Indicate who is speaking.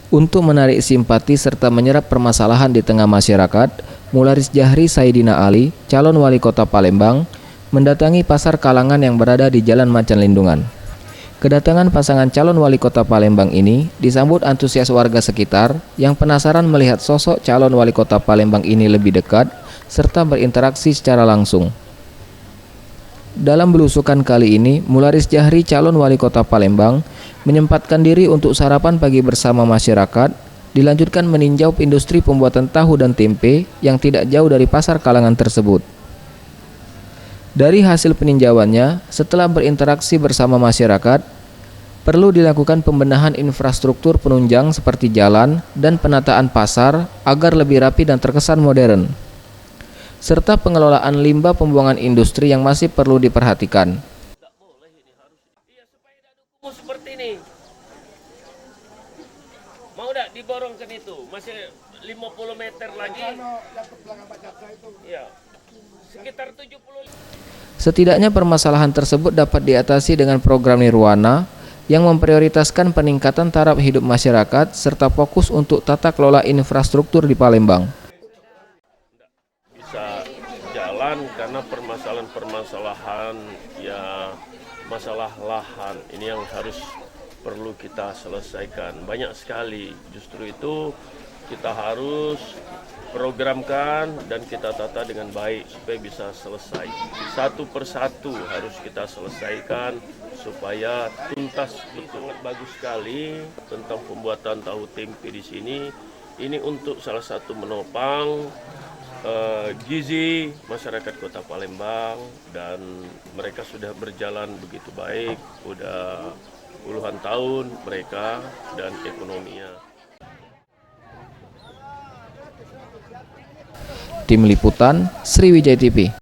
Speaker 1: Untuk menarik simpati serta menyerap permasalahan di tengah masyarakat, Mularis Jahri Saidina Ali, calon wali kota Palembang, mendatangi pasar Kalangan yang berada di Jalan Macan Lindungan. Kedatangan pasangan calon wali kota Palembang ini disambut antusias warga sekitar yang penasaran melihat sosok calon wali kota Palembang ini lebih dekat serta berinteraksi secara langsung. Dalam belusukan kali ini, Mularis Jahri calon wali kota Palembang menyempatkan diri untuk sarapan pagi bersama masyarakat, dilanjutkan meninjau industri pembuatan tahu dan tempe yang tidak jauh dari pasar Kalangan tersebut. Dari hasil peninjauannya, setelah berinteraksi bersama masyarakat, perlu dilakukan pembenahan infrastruktur penunjang seperti jalan dan penataan pasar agar lebih rapi dan terkesan modern, serta pengelolaan limbah pembuangan industri yang masih perlu diperhatikan.
Speaker 2: Seperti ini. Mau tidak diborongkan itu? Masih 50 meter lagi. Ya. Sekitar 70.
Speaker 1: Setidaknya permasalahan tersebut dapat diatasi dengan program Nirwana yang memprioritaskan peningkatan taraf hidup masyarakat serta fokus untuk tata kelola infrastruktur di Palembang.
Speaker 2: Bisa jalan karena permasalahan ya masalah lahan ini yang harus perlu kita selesaikan. Banyak sekali, justru itu kita harus programkan dan kita tata dengan baik supaya bisa selesai. Satu persatu harus kita selesaikan supaya tuntas betul. Bagus sekali tentang pembuatan tahu tempe di sini. Ini untuk salah satu menopang gizi masyarakat Kota Palembang, dan mereka sudah berjalan begitu baik, udah puluhan tahun mereka dan ekonominya.
Speaker 1: Tim Liputan Sriwijaya TV.